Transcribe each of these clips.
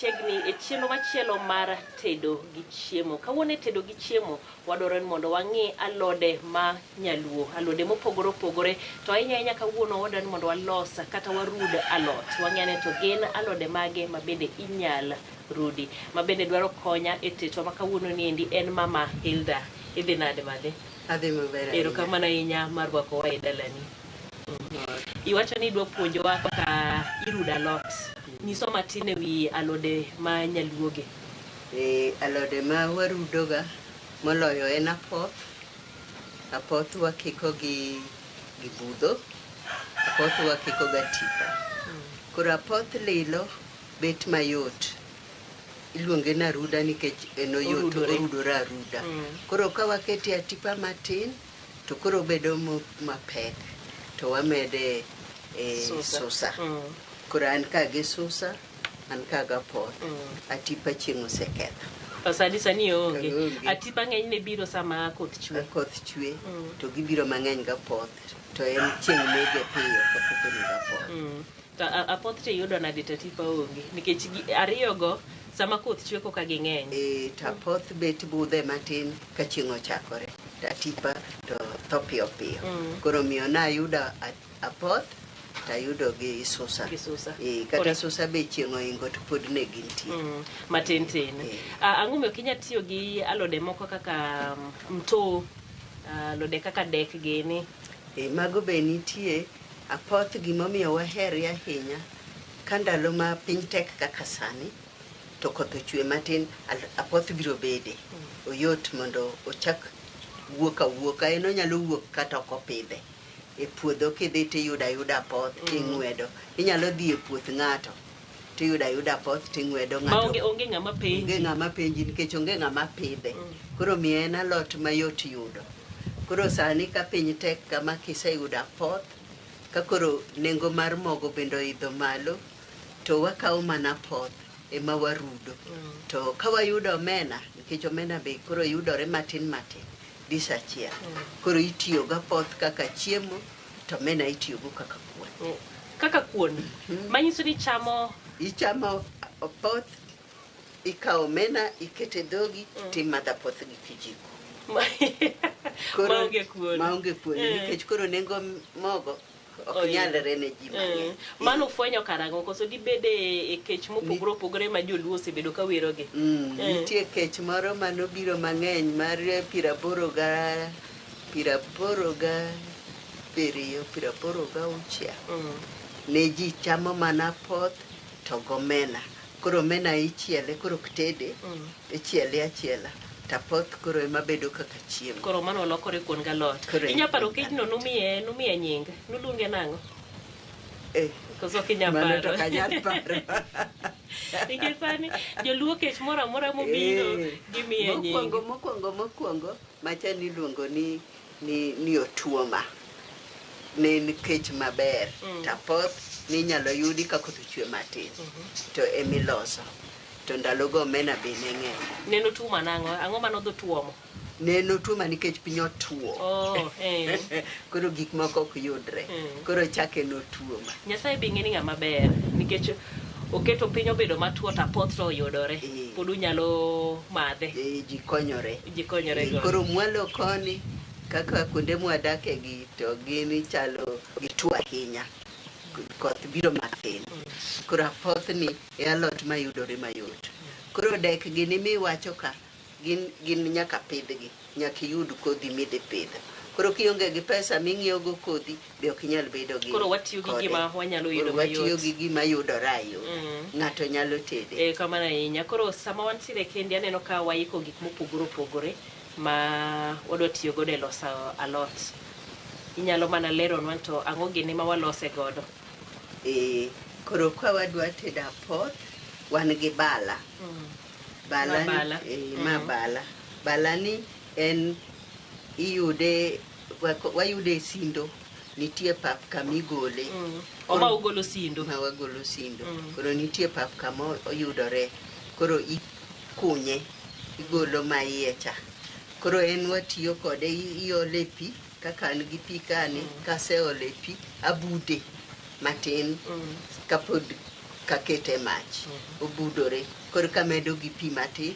machiegni e chenro machielo mar tedo gi chiemo. Kawuono tedo gi chiemo wadwaro ni mondo wang'i alode ma nyaluo, alode mopogore opogore, to ahinya kawuono wadwaro ni mondo walos kata warud alot. Wang'eni to gin alode mage ma bende inyal rudi, ma bende dwaro konya e teto ma kawuono niendi en Mama Hilda. Idhi nade madhe? Adhi maber. Erokamano ahinya mar rwakowa e dalani. Iwacho ni idwa puonjowa kaka irudo alot. Nyiso matin ewi alode ma nyaluoge. Alode ma warudoga moloyo en apoth. Apoth wakiko gi budho. Apoth wakiko ga tipa. Koro apoth lilo bet mayot. Iluonge na aruda nikech en oyot, orudore aruda. Koro ka wakete atipa matin to koro bedo mapek. To wamede susa. Koro an ka gi susa, an ka ga apoth. Atipa chieng' oseketho. Sani onge. Atipa ng'enyne biro sama koth chwe. Koth chwe to gibiro mang'eny ga apoth. To en chieng' nege piyo kapok onego apoth. To apoth to yudo nade to atipa onge? Nikech ariyogo sama koth chwe koka ging'eny. To apoth bet budhe matin ka chieng' ochakore. To atipa to tho piyo piyo. Koro miyo na ayudo apoth to ayudo gi susa. Kata susa be chieng' ohingo to pod ne gintie. Matin tin. Ang'o miyo kinya tiyo gi alode moko kaka mto, alode kaka dek gini? Mago be nitie. Apoth gimomiyo wahere ahinya ka ndalo ma piny tek kaka sani to koth ochwe matin, apoth biro bede. Oyot mondo ochak wuoka en onyalo wuok kata ok opidhe. E puodho kidhi tiyudo ayuda apoth ting'wedo. Inyalo dhi e puoth ng'ato tiyudo ayuda apoth ting'wedo ng'ato. Onge ng'ama penji. Onge ng'ama penji nikech onge ng'ama pidhe. Koro miyo en alot mayot yudo. Koro sani ka piny tek kama kiseyudo apoth, ka koro nengo mar mogo bende oidho malo, to wakawo mana apoth ema warudo. To ka wayudo omena, nikech omena be koro yudore matin dis achiel. Koro itiyo ga apoth kaka chiemo, to omena itiyo go kaka kuon. Kaka kuon? Manyiso ni ichamo apoth, ikawo omena, ikete dhogi, timadho apoth gi kijiko. Maonge kuon. Maonge kuon. Nikech koro nengo mogo ok nyalre ne ji mang'eny. Mano fwenyo karang'o koso dibede e kech mopogore opogore ma joluo osebedo ka werogi? Nitie kech moro manobiro mang'eny mar 86. Ne ji chamo mana apoth to gomena. Koro omena ichiele, koro ok tede, ichiele achiela. Apoth koro ema bedo kaka chiemo. Koro mano lokore kuon galot. Inya paro kejno numiye nying, nuluonge nang'o? Koso kinya paro. Mano to kanyal paro. Nikech sani joluo kech moro amora mobiro gimiye nying. Mokwongo macha niluongo ni otuoma. Ne nikech maber. Apoth ninyalo yudi ka koth ochwe matin. To emiloso. To ndalogo omena be ne ng'eny. Neno tuoma nang'o? Ang'o manodho tuomo? Neno tuoma nikech piny otuo. Koro gik moko ok yudre. Koro chake notuoma. Nyasaye be ng'eni ng'ama ber nikech oketo piny obedo matuo to apoth to oyudore. Pod unyalo madhe. Ji konyore. Go. Koro mwalo koni kaka kuonde mwadake gi to gini chalo gituo ahinya. Koth biro matin. Koro apoth ni e alot mayudore mayot. Koro dek gini miwacho ka gin nyaka pidhgi, nyaka yud kodhi midhi pidho. Koro kionge gi pesa ming'iewo go kodhi be ok nyal bedo gi. Koro watiyo gi gima wanyalo yudo mayot. Watiyo gi gima yudore ayot. Ng'ato nyalo tede. Kamano ahinya. Koro sama wantiere kendi aneno ka waiko gik mopogore opogore ma wadwa tiyo godo e loso alot. Inyalo mana leronwa to ang'o gini ma walose godo? Koro ka wadwa tedo apoth, wan gi bala. Bala ni en wayude sindo. Nitie pap kamigole. Ma ugolo sindo. Ma wagolo sindo. Koro nitie pap kama oyudore. Koro ikunye, igolo ma iye cha. Koro en watiyo kode, iole pi, kaka an gi pi kani, kase ole pi, abude matin, kapod kakete mach obudore koro kamedo gi pi matin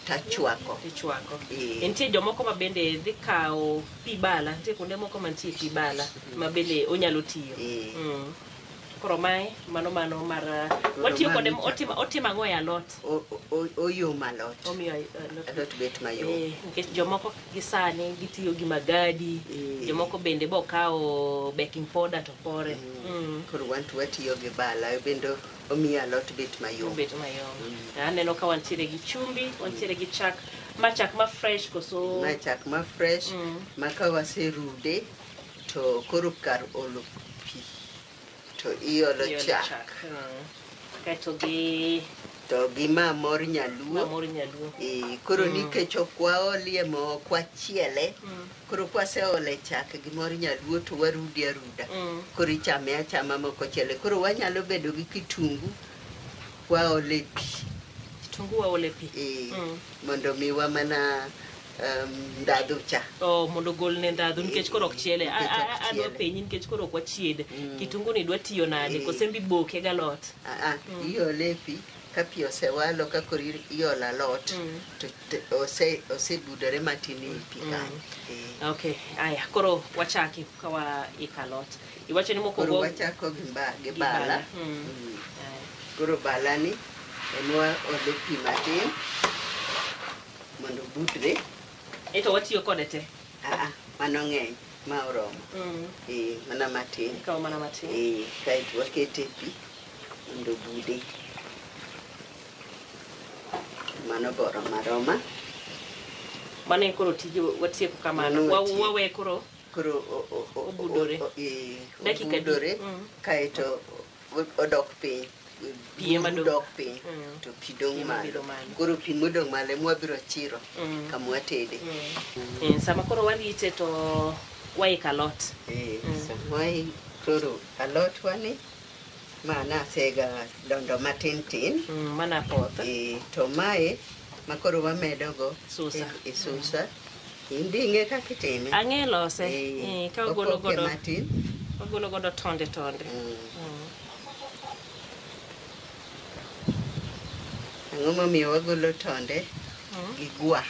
tachwako ichwako nitie jomoko ma bende dhi kawo pi bala nitie kuonde moko mantie pi bala ma bende onyalo tiyo koro mae mano mar watiyo kode otimo ang'o e alot oyom alot omiyo alot bet mayom nikech jomoko gisani gitiyo gi magadi jomoko bende bokawo baking powder to pore koro wanto watiyo gi bala bende omiyo alot bet mayom aneno ka wantiere gi chumbi wantiere gi chak ma fresh koso chak ma fresh ma ka waserude to koro kar olo pi to iolo chak kaito gi mor nyaluo koro nikech ok waolie mo ok wachiele koro kwaseole chak gi mor nyaluo to warude aruda koro ichame achama moko chiele koro wanyalo bedo gi kitungu waole pi mondo miwa mana ndadhu cha mondo gol ne ndadhu nikech koro ok chiele adwa penyi nikech koro ok wachiede kitungu ni dwa tiyo nade kosembi boke galot iole pi ka pi osewalo ka koro iolo alot to osebudore matin e pi kanyo okay aya koro wachaki ka waiko alot iwacho ni mokwongo koro wachako gi bala koro bala ni en waole pi matin mondo budre eto watiyo kode te mano ng'eny ma oromo mana matin kaeto wakete pi mondo bude mano boro maroma mano koro tije watieko kamano wawe koro obudore kaeto odok piny dok piny to pi dong' malo koro pi modong' malo mwabiro chiro kamwatede sama koro warite to waiko alot koro alot wani mana asega dondo matin tin mana poth to mae makoro wamedo go susa inding'e kaka itime ang'e lose ka wagolo godo tonde ang'o momiyo wagolo tonde gi gwa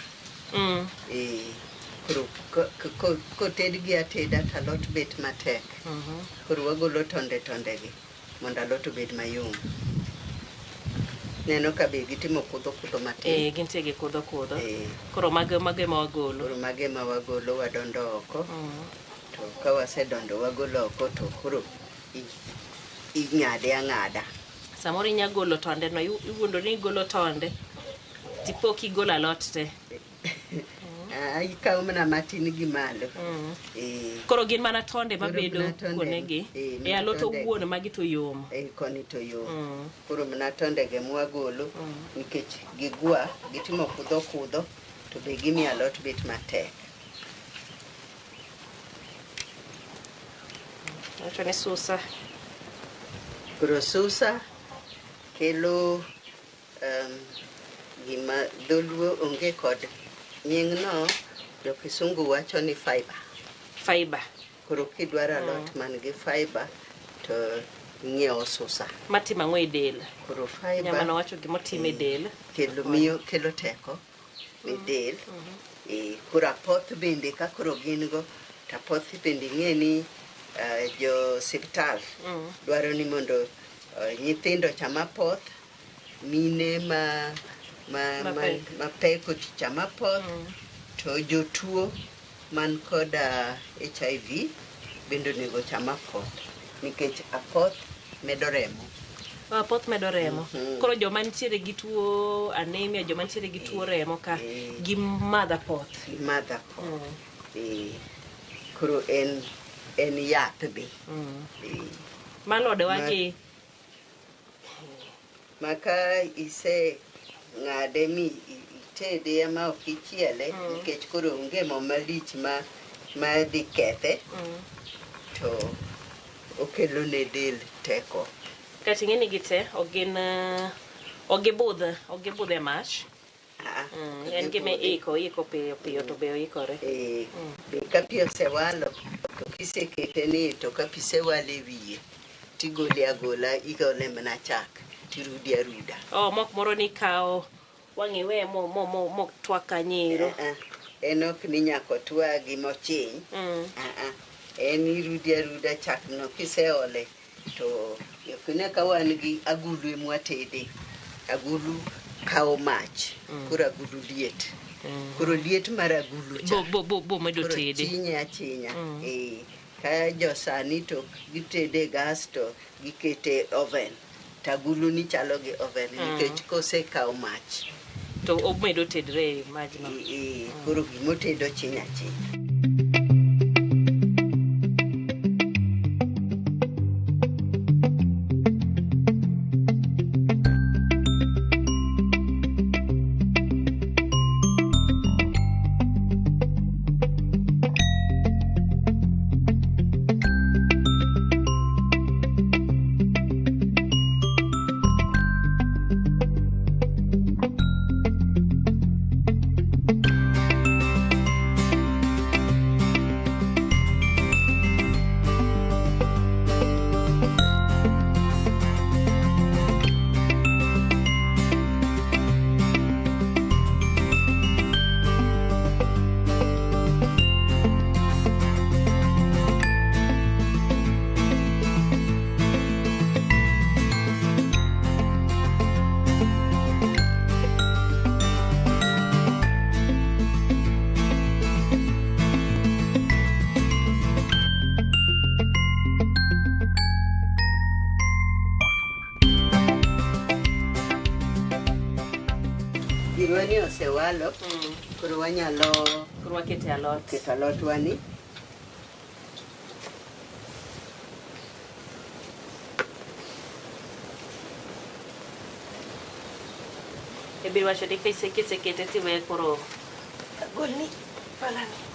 koro koted gi ateda to alot bet matek koro wagolo tonde gi mondo alot obed mayom neno ka be gitimo kudho matin gintie gi kudho koro mage ma wagolo wadondo oko to ka wasedondo wagolo oko to koro ing'ade ang'ada samoro inya golo tonde no iwuondo ni igolo tonde tipok igolo alot te ikawo mana matin gi malo koro gin mana tonde mabedo kuonegi e alot owuon magi to yom koni to yom koro mana tonde ge mwagolo nikech gigwa gitimo kudho to be gimiyo alot bet matek wacho ni susa koro susa kelo gima dholuo onge kod nying no jo kisungu wacho ni fiber koro kidwaro alot man gi fiber to ng'iewo susa matimo ang'o e del koro fiber nyamano wacho gimotimo e del kelo teko e del koro apoth bende ka koro gin go to apoth bende ing'e ni jo siptal dwaro ni mondo nyithindo cham apoth mine mapek cham apoth to jotuo man kod HIV bende onego cham apoth nikech apoth medo remo koro joma nitiere gi tuo anemia joma nitiere gi tuo remo ka gi madho apoth koro en yath be malode wagi maka ise ng'ade mi itede ma ok ichiele nikech koro onge mo malich ma dhi kethe to okelo ne del teko kati ng'eni gite ogibudh e mach en gima iko piyo to be oikore ka pi osewalo to kisekete ni to ka pi sewalo e wiye tigole agola igole mana chak tirudi aruda. Oh, mok moro ni kao wangiwe mo twaka nyiro. En ok ni nyako twagi mochiny. En irudi aruda chak no kiseole to kine ka wan gi agulu mwatede. Agulu kao mach. Kura agulu liet. Kuro liet mar agulu cha. Bo medo tede. Chinya. Ka jo sani to gitede gas to gikete oven. Tagulu ni chalo gi oven nikech kose kao mach. To omedo tedre majno. Kuro gimotedo chinya. Wani osewalo, kuro wanyalo wakete alot. Keto alot wani. Ebi wacho di kisekete tiwe koro golni palani.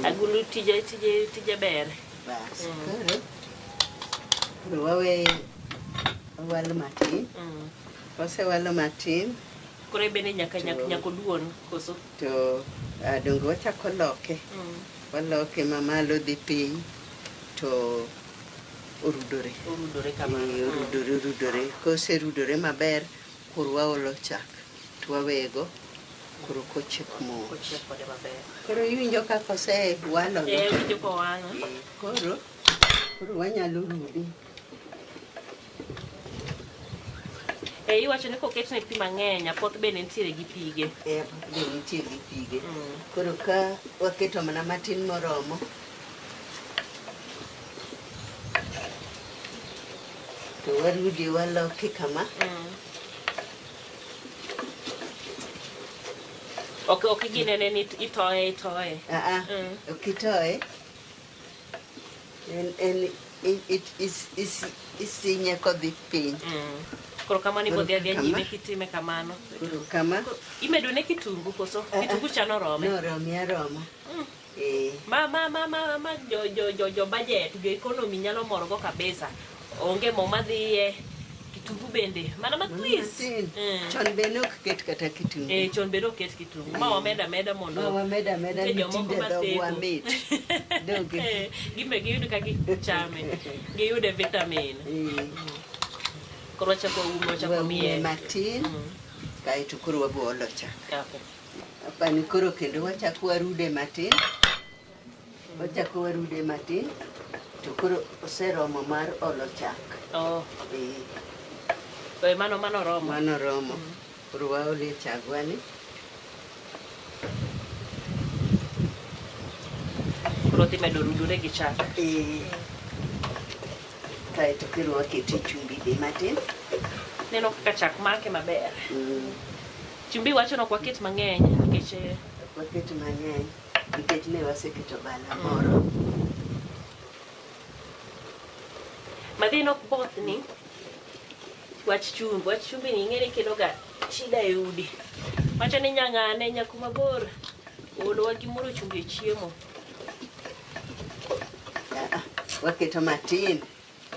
Agulu tije ber. Bas. Kuro wawe walo matin. Wasewalo matin. Kore bene nyako duon koso. To dongo wachako loke. Waloke mamalo dhi piny to orudore. Orudore kamano. Orudore. Kose rudore maber kuro waolo chak. To wawego. Kuro kochiek mos. Kochiek kode maber. Kuro iwinjo ka kose walo. Winjo ko wang'a. Kuro wanyalo rudi. Iwacho ni koketne pi mang'eny, apoth bende nitiere gi pige. Apoth bende nitiere gi pige. Koro ka waketo mana matin moromo. To warudi waloke kama. Ok ginene ni itoye. Ok itoye. Isinye kodhi piny. Koro kamano ibodhi adhi nyime kitime kamano. Koro kama. Imedo ne kitungu koso? Kitungu cha norome? Norome aroma. Ma jo budget, jo economy nyalo morgo kabisa. Onge mo madhiye. Kitungu bende. Mana matlis. Chon bende ok ket kata kitungu. Chon bende ok ket kitungu. Ma wameda mondo. Ma wameda mitinde dhogwa mit. Gimbe giyude kaka gichame. Giyude vitamin. Koro wachako miye matin. Kaeto koro wabolo chak. Apani koro kendo wachako warude matin. To koro oseromo mar olo chak. Mano romo. Mano romo. Koro waole chagwani. Koro dhi medo rudore gi chak. Kaeto koro wakete chumbi be matin. Neno kaka chak make maber. Chumbi wacho nok waket mang'eny nikech waket mang'eny nikech ne waseketo bala moro. Madhi nok bothni wach chumbi ni ing'eni kelo ga shida e udi. Wacho ni nyang'ane nyaku mabor olowa gimoro chumbi e chiemo. Waketo matin.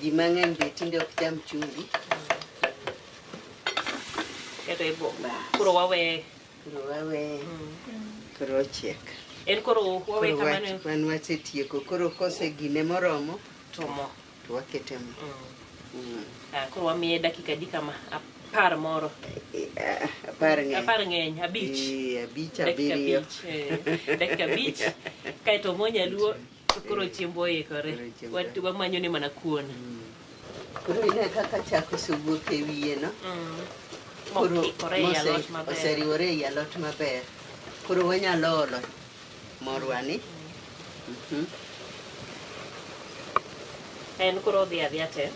Ji mang'eny be tinde ok cham chumbi. Keto e bo. Kuro wawe. Kuro chiek. En kuro wawe kamano. Wan wasetieko. Kuro kose gine moromo. Tomo. To wakete mo. Kuro wamiye dakika di kama apar moro. Apar ng'eny. Abich. Abich abiriyo. Dakika abich. Kaeto monyaluo. Kuro chiembo ikore. Wamanyo ni mana kuon. Kuro ine kaka chak osewuok e wiye no. Kuro oseriwore e alot maber. Kuro wanyalo olo morwani. En kuro odhi adhiya te.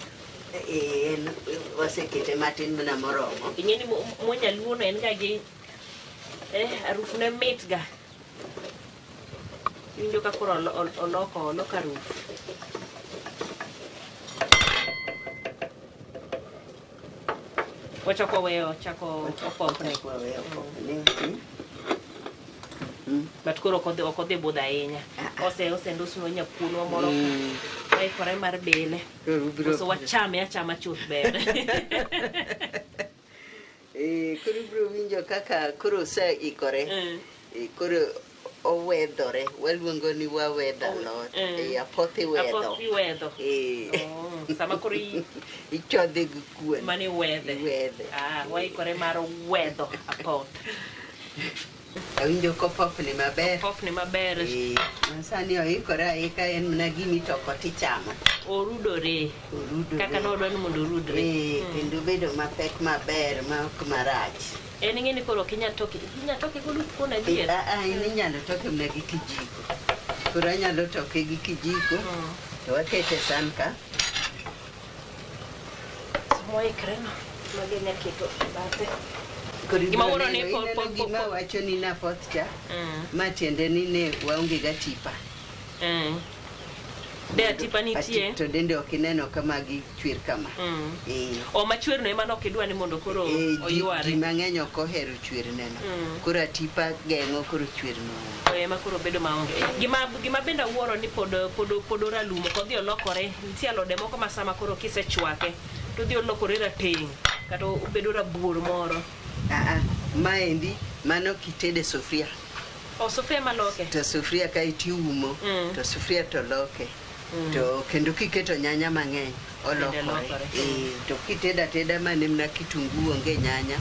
En wasekete matin mana moromo. Ing'e ni monyaluo no en ga gi aruf ne mit ga. Winjo ka kuro oloko aruf. Wachako weyo chako opopne. But kuro ok odhi budho ahinya. Osendusno nyapuonwa moro waikore mar bile. So wachame achama chuth ber. Kuro biro winjo kaka kuro oseikore. Kuro owedhore. Waluongo ni wawedho alot. Apoth iwedho. Apoth iwedho. Sama kuro ichodhe gi kuon. Mani wedhe. Waikore mar wedho apoth. Awinjo kopopni maber. Kopopni maber. Sani oikore aika en mana gimi toko tichamo. Orudore. Kaka nodwa ni mondo orudre. Kendo bedo mapek maber ma ok marach. En ing'e ni koro inyalo toke godo kuon adier. Inyalo toke mana gi kijiko. Koro anyalo toke gi kijiko. To wakete san ka. Moikre no. Magi nyaketo bathe. Gima wacho ni napoth cha. Ma tiende ni ne waonge ga tipa. De tipa nitie. To dende ok ineno kama gi chwer kama. O machwer no ema nok idwa ni mondo koro oyware. Ji mang'eny ok ohero chwer neno. Koro tipa geng'o koro chwer no. Ema koro bedo maonge. Gima benda wuoro ni pod oralumo kodhi olokore. Nitie alode moko ma sama koro kisechwake to dhi olokore rateng' kata obedo rabuor moro. Maendi mano kitede sufria. Sufria maloke. To sufria ka itiumo to sufria to loke. To kendo kiketo nyanya mang'eny olokore. To kiteda mane mna kitungu onge nyanya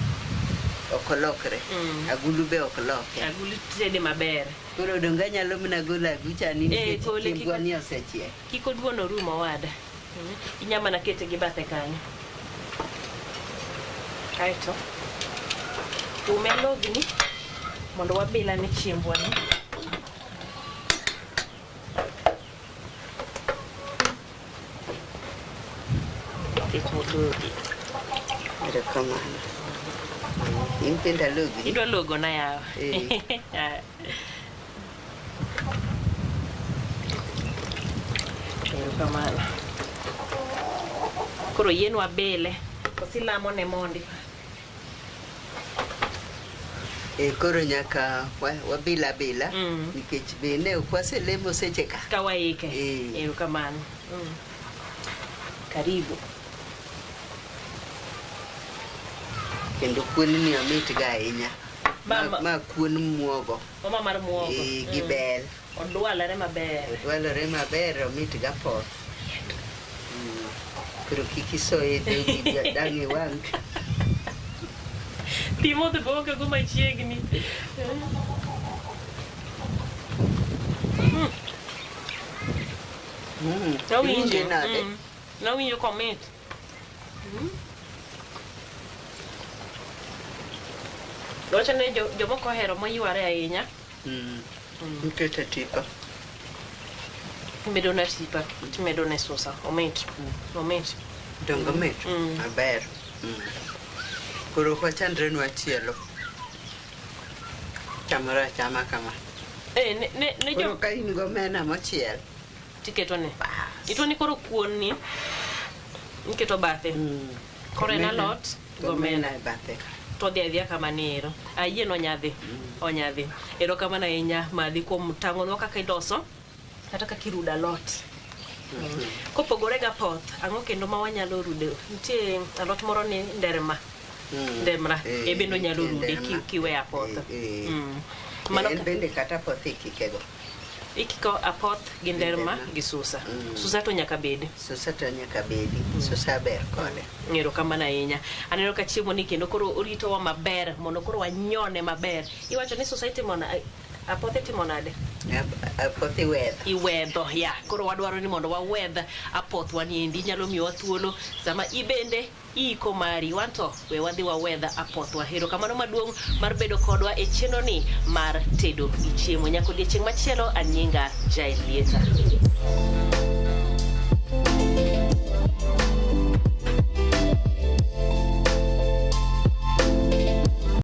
ok olokre. Agulu be ok loke. Agulu tede maber. Koro donga nyalo mna golo agucha ni nikech ni osechiek. Kiko duono rumo wada. Inyama na kete gi bathe kanyo. Kaito umelogni mondo wabila ne chiembwa ni. Logi. Ada kamana. Impenda logi. Idwa logo na yawa. Kamana. Koro yien wabile. Osilamo ne mondi. Koro nyaka wabila nikech bende ukwase lemo seche ka kawaike kamano. Karibu. Kendo kuon ni amit ga ahinya. Ma kuon muogo. Mama mar muogo. Gi bel. Odwalore maber. Omit ga poth. Koro kikisoe dhogi dangi wang. Timo de boca go machiegni. Não winjo comment. Wacha ne jomoko ohero moyware ahinya. Nkete tipa. Medo na tipa, medo na sosa. Moment. Dongo mit. Maber. Koro kwa chandre nwa chielo. Chama kama. Ne koro ka in go mena mochiel. Tiketo ne. Ito ni koro kuon ni. Niketo bathe. Koro en alot go mena bathe. To dhia kama nero. Ayie no nyadhi. Onyadhi. Ero kama na inya madhi kuom tango no kaka iloso. Kata kaka iruda alot. Kopogore ga poth, ang'o kendo ma wanyalo rude. Nitie alot moro ni nderma. Nderma e bendo nyalo rude kiwe apoth. Mano bende kata apoth ikikego. Ikiko apoth gi nderma gi susa. Susa to nyaka bedi. Susa to nyaka bedi. Susa ber kode. Ngero kamana ahinya. Aneno ka chiemo ni kendo koro oritowa maber mondo koro wanyone maber. Iwacho ni susa itimo apoth itimo nade? Apoth iwedho ya. Koro wadwaro ni mondo wawedh apoth waniendi nyalo miyowa thuolo sama ibende iko mari wanto we wadhi wawedh apoth wahero kamano maduong' mar bedo kodwa e chenro ni mar tedo gi chiemo nyako odiochieng' machielo anyinga Jael Lieta.